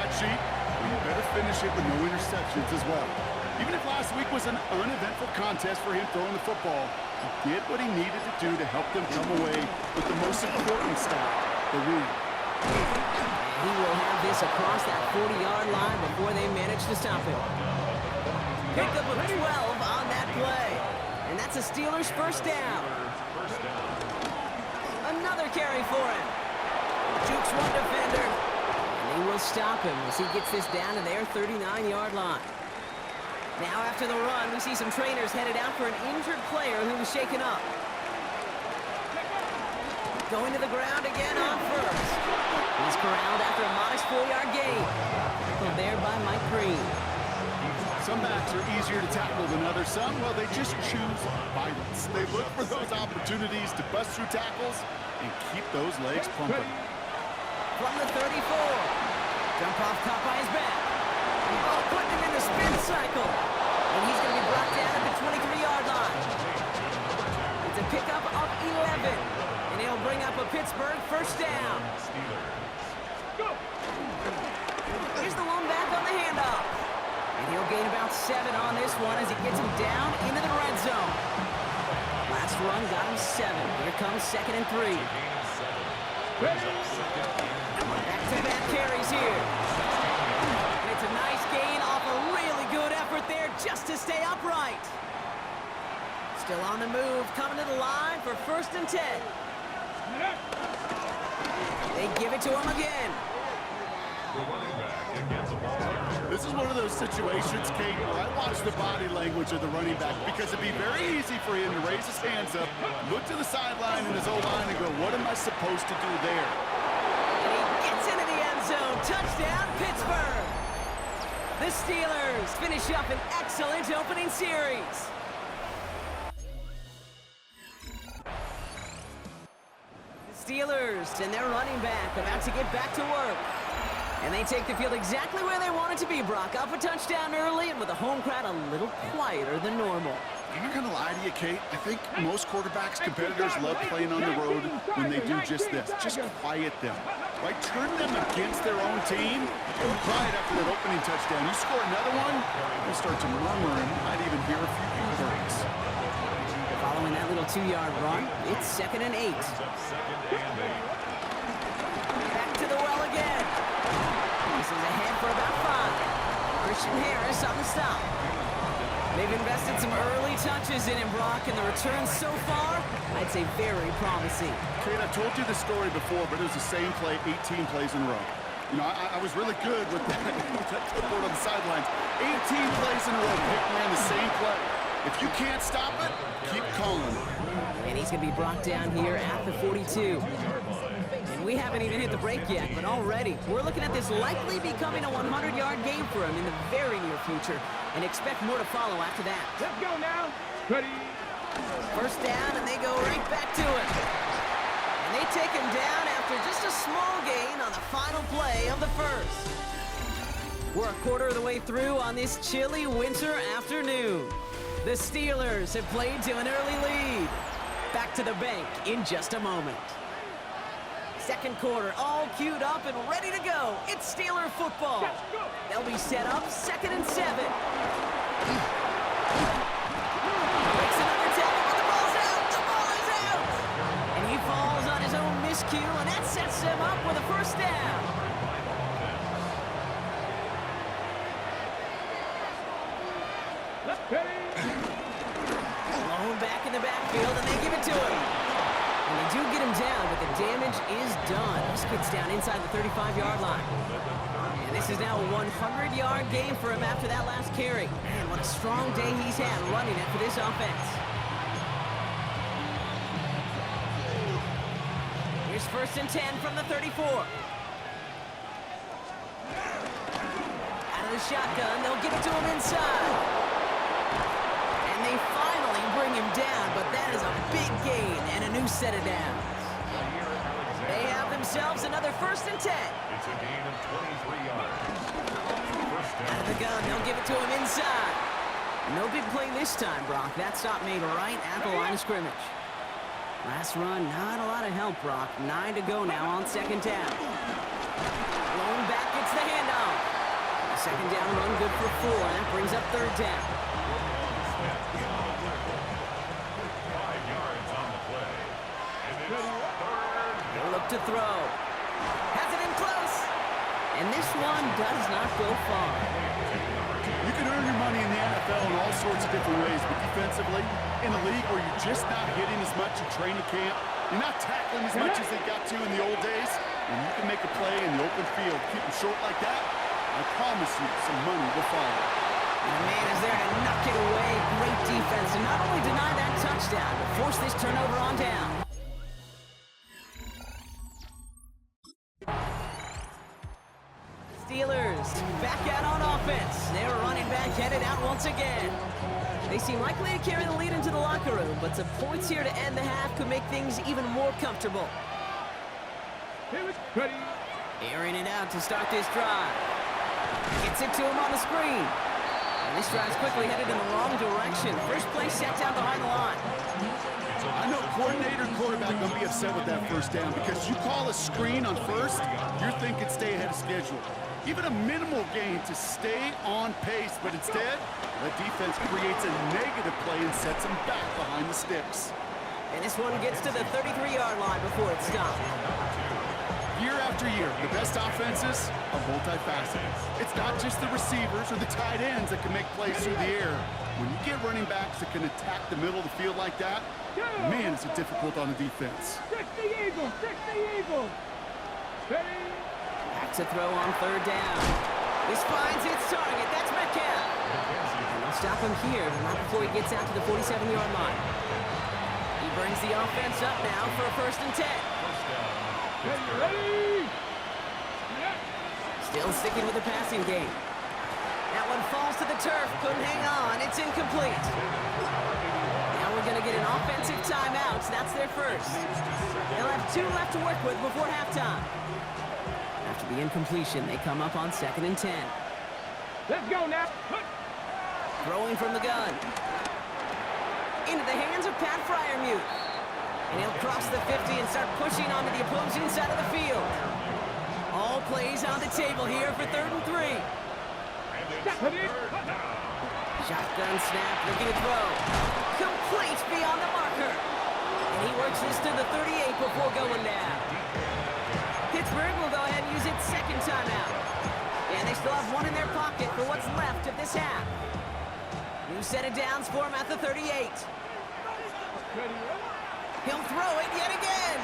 stat sheet, well, you better finish it with no interceptions as well. Even if last week was an uneventful contest for him throwing the football, he did what he needed to do to help them come away with the most important stat, the win. He will have this across that 40-yard line before they manage to stop him. Pick up a 12 on that play. And that's a Steelers first down. Another carry for him. Jukes one defender. And they will stop him as he gets this down to their 39-yard line. Now after the run, we see some trainers headed out for an injured player who was shaken up. Going to the ground again on first. He's corralled after a modest 4-yard gain. Tackled there by Mike Green. Some backs are easier to tackle than others. Some, well, they just choose violence. They look for those opportunities to bust through tackles and keep those legs pumping. From the 34. Jump off caught by his back. Oh, putting him in the spin cycle. And he's going to be brought down at the 23-yard line. It's a pickup of 11. And he'll bring up a Pittsburgh first down. Here's the one back on the handoff. And he'll gain about 7 on this one as he gets him down into the red zone. Last run got him 7. Here comes 2nd and 3. Back-to-back carries here. And it's a nice gain off a really good effort there just to stay upright. Still on the move, coming to the line for 1st and 10. They give it to him again. This is one of those situations, Kate, where I watch the body language of the running back because it'd be very easy for him to raise his hands up, look to the sideline in his O-line and go, what am I supposed to do there? And he gets into the end zone. Touchdown, Pittsburgh. The Steelers finish up an excellent opening series. The Steelers and their running back about to get back to work. And they take the field exactly where they want it to be, Brock. Up a touchdown early and with the home crowd a little quieter than normal. I'm not going to lie to you, Kate. I think most quarterbacks, competitors love playing on the road when they do just this. Just quiet them, right? Turn them against their own team. Quiet after that opening touchdown. You score another one, you start to murmur and you might even hear a few breaks. Following that little 2-yard run, it's 2nd and 8. Back to the well again. This is ahead for about 5. Christian Harris on the stop. They've invested some early touches in him, Brock, and the returns so far, I'd say very promising. Kate, I've told you this story before, but it was the same play 18 plays in a row. You know, I was really good with that, clipboard on the sidelines. 18 plays in a row, Pitt ran the same play. If you can't stop it, keep calling. And he's going to be brought down here at the 42. And we haven't even hit the break yet, but already we're looking at this likely becoming a 100-yard game for him in the very near future, and expect more to follow after that. Let's go now. Ready. First down, and they go right back to it. And they take him down after just a small gain on the final play of the first. We're a quarter of the way through on this chilly winter afternoon. The Steelers have played to an early lead. Back to the bank in just a moment. Second quarter, all queued up and ready to go. It's Steeler football. They'll be set up 2nd and 7. Breaks another tackle, but the ball's out. The ball is out. And he falls on his own miscue, and that sets him up with a first down. Blown back in the backfield, and they give it to him. And they do get him down, but the damage is done. This gets down inside the 35-yard line. And this is now a 100-yard game for him after that last carry. Man, what a strong day he's had running it for this offense. Here's 1st and 10 from the 34. Out of the shotgun, they'll give it to him inside. And they finally bring him down, but that is a big gain and a new set of downs. They have themselves another 1st and 10. It's a gain of 23 yards. Out of the gun, they'll give it to him inside. No big play this time, Brock. That stop made right at the line of scrimmage. Last run, not a lot of help, Brock. 9 to go now on 2nd down. Blown back gets the handoff. Second down run good for 4, and that brings up third down. 5 yards on the play. And it's third. He'll look to throw. Has it in close. And this one does not go far. You can earn your money in the NFL in all sorts of different ways, but defensively, in a league where you're just not hitting as much in training camp, you're not tackling as much as they got to in the old days, and you can make a play in the open field, keep them short like that, I promise you some money will follow. And the man is there to knock it away. Great defense to not only deny that touchdown, but force this turnover on down. Steelers back out on offense. Their running back headed out once again. They seem likely to carry the lead into the locker room, but some points here to end the half could make things even more comfortable. Ready. Airing it out to start this drive. Gets it to him on the screen. And this drive's quickly headed in the wrong direction. First play set down behind the line. I know coordinator and quarterback going to be upset with that first down because you call a screen on first, you're thinking stay ahead of schedule. Even a minimal gain to stay on pace, but instead, the defense creates a negative play and sets them back behind the sticks. And this one gets to the 33-yard line before it's stopped. Year after year, the best offenses are multifaceted. It's not just the receivers or the tight ends that can make plays through the air. When you get running backs that can attack the middle of the field like that, man, is it difficult on the defense. Stick the Eagles. Stick the Eagles. Ready. Back to throw on third down. This finds its target. That's Metcalf. And they'll stop him here, but not before he gets out to the 47-yard line. He brings the offense up now for a 1st and 10. Ready. Still sticking with the passing game. That one falls to the turf. Couldn't hang on. It's incomplete. Now we're going to get an offensive timeout. That's their first. They'll have 2 left to work with before halftime. After the incompletion, they come up on 2nd and 10. Let's go now. Throwing from the gun. Into the hands of Pat Fryermuth. And he'll cross the 50 and start pushing onto the opposing side of the field. All plays on the table here for 3rd and 3. Shotgun snap, looking to throw. Complete beyond the marker. And he works this to the 38 before going down. Pittsburgh will go ahead and use its 2nd timeout. And they still have 1 in their pocket for what's left of this half. New set of downs for him at the 38. He'll throw it yet again.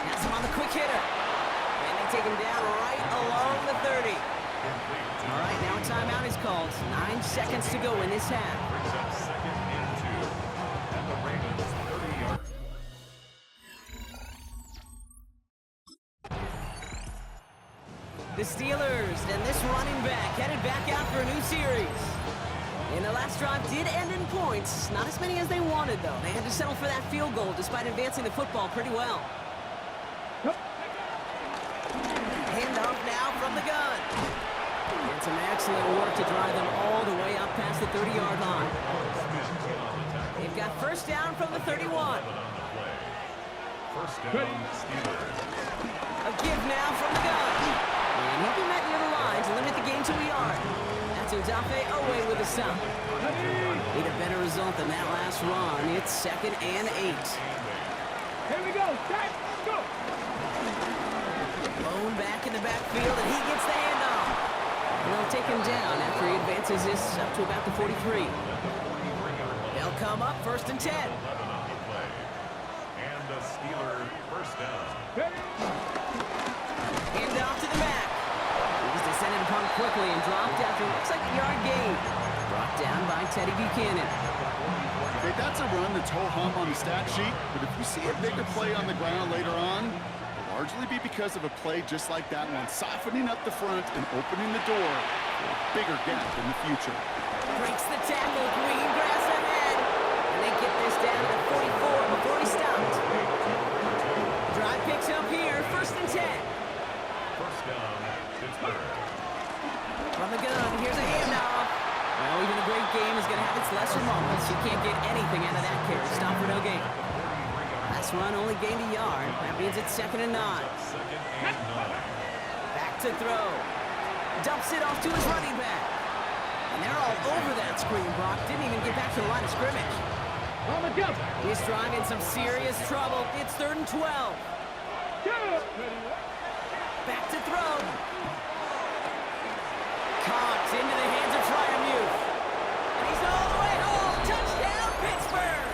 That's him on the quick hitter. And they take him down right along the 30. All right, now a timeout is called. 9 seconds to go in this half. Brings up 2nd and 2. At the Ravens 30-yard. The Steelers and this running back headed back out for a new series. And the last drive did end in points. Not as many as they wanted, though. They had to settle for that field goal despite advancing the football pretty well. Handoff now from the gun. And some excellent work to drive them all the way up past the 30-yard line. They've got 1st down from the 31. First down, Steelers. A give now from the gun. And he'll be met near the line to limit the game to a yard. That's Udafe Owe with a stop. Need a better result than that last run. It's 2nd and 8. Here we go. Go. Blown back in the backfield, and he gets the handoff. And they'll take him down after he advances this up to about the 43. They'll come up 1st and 10. 11 on the play. And the Steeler first down. Handoff to the back. He's descended upon quickly and dropped after looks like a yard gain. Brought down by Teddy Buchanan. Okay, that's a run that's ho-hum on the stat sheet, but if you see a bigger play on the ground later on, it'll largely be because of a play just like that one, softening up the front and opening the door for a bigger gap in the future. Breaks the tackle, green grass ahead. And they get this down to 44 before he stopped. Drive picks up here, 1st and 10. First down, Pittsburgh. From the gun, here's a handoff. Well, even a great game is going to have its lesser moments. You can't get anything out of that carry. Stop for no gain. Last run only gained a yard. That means it's 2nd and 9. Second and 9. Back to throw. Dumps it off to his running back. And they're all over that screen, Brock. Didn't even get back to the line of scrimmage. This drive in some serious trouble. It's 3rd and 12. Back to throw. Caught into the hands of Fryermuth. And he's all the way home. Touchdown, Pittsburgh!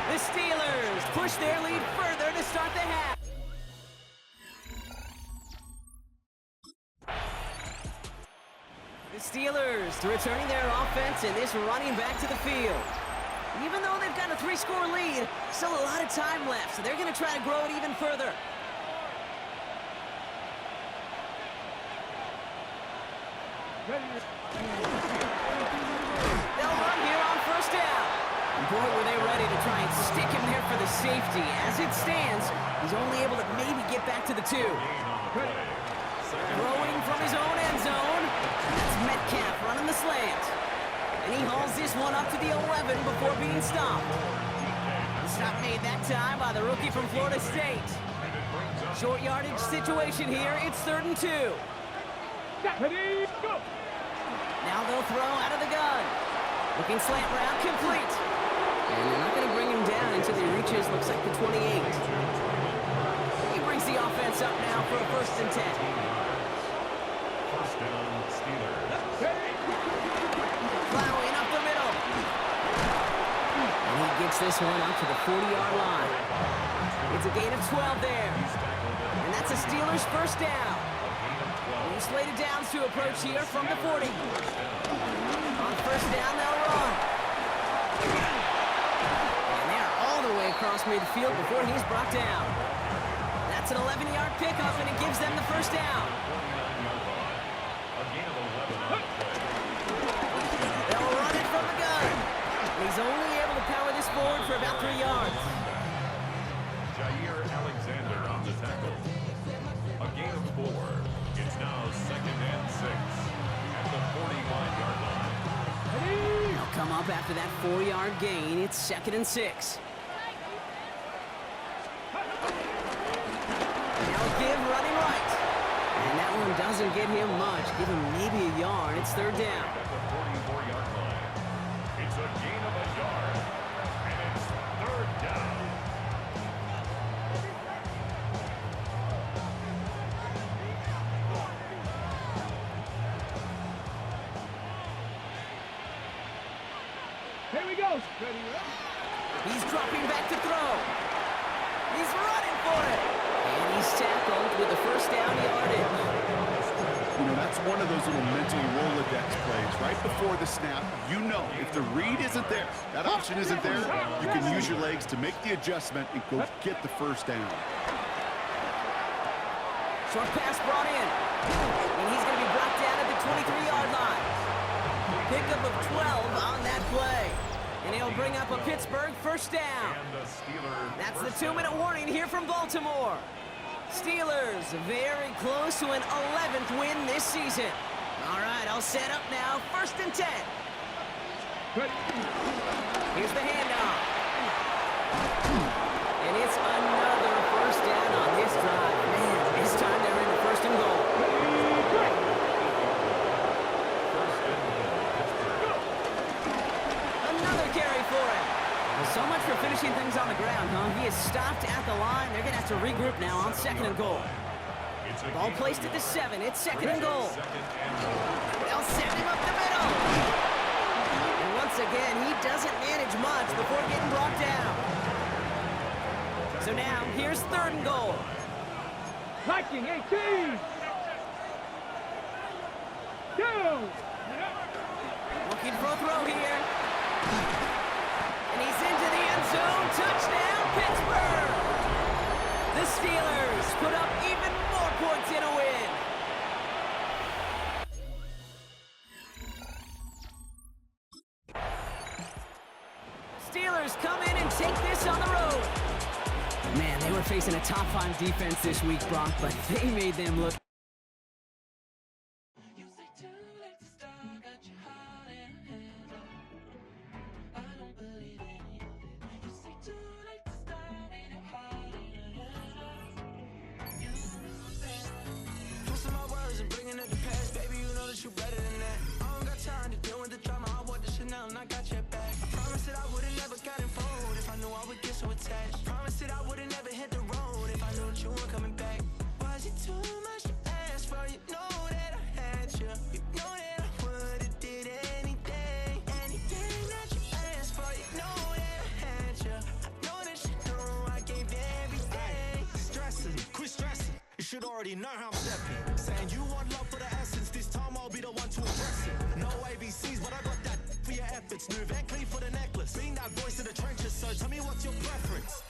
The Steelers push their lead further to start the half. The Steelers returning their offense and this running back to the field. Even though they've got a 3-score lead, still a lot of time left, so they're going to try to grow it even further. They'll run here on 1st down. And boy, were they ready to try and stick him there for the safety. As it stands, he's only able to maybe get back to the 2. Throwing from his own end zone. That's Metcalf running the slant. And he hauls this one up to the 11 before being stopped. Stop made that time by the rookie from Florida State. Short yardage situation here. It's 3rd and 2. Now they'll throw out of the gun. Looking slant route complete. And they're not going to bring him down until he reaches, looks like the 28. He brings the offense up now for a 1st and 10. 1st down, Steelers. Plowing up the middle. And he gets this one up to the 40-yard line. It's a gain of 12 there. And that's a Steelers 1st down. New slated downs to approach here from the 40. On 1st down, they'll run. And they're all the way across midfield before he's brought down. That's an 11-yard pickup, and it gives them the 1st down. They'll run it from the gun. He's only able to power this forward for about 3 yards. Jair Alexander on the tackle. A gain of 4. It's now 2nd and 6 at the 45-yard line. They'll come up after that 4-yard gain. It's 2nd and 6. Now a give running right. And that one doesn't get him much. Give him maybe a yard. It's 3rd down. At the 44-yard line. It's a gain of a yard. And it's 3rd down. Here we go. He's dropping back to throw. He's running for it. And he's tackled with the 1st down yardage. You know, that's one of those little mental Rolodex plays. Right before the snap, you know if the read isn't there, that option isn't there, you can use your legs to make the adjustment and go get the 1st down. Short pass brought in. And he's going to be brought down at the 23-yard line. Pickup of 12 on that play. And he'll bring up a Pittsburgh 1st down. And the Steelers. That's the 2-minute warning here from Baltimore. Steelers very close to an 11th win this season. All right, I'll set up now. 1st and 10. Here's the handoff. And it's another 1st down on this drive. Man, this time they're in the 1st and goal. Another carry for him. Well, so much for finishing things on the ground, huh? He is stopped at the line. They're going to have to regroup now on 2nd and goal. Ball placed at the 7. It's 2nd and goal. They'll send him up the middle. And once again, he doesn't manage much before getting brought down. So now, here's 3rd and goal. Viking 18. Go. Looking for a throw here. And he's into the end zone. Touchdown, Pittsburgh! The Steelers put up even more points in a win. Steelers come in and take this on the road. Man, they were facing a top 5 defense this week, Brock, but they made them look. so attached. Promised that I would've never hit the road if I knew that you weren't coming back. Was it too much to ask for? You know that I had you. You know that I would've did anything, anything that you asked for. You know that I had you. I know that you know I gave everything. Stressing, quit stressing. You should already know how I'm stepping. Saying you want love for the essence. This time I'll be the one to address it. No ABCs, but I got that for your efforts. New Van Cleef for the necklace. Being that voice in the trenches, so tell me what's your preference.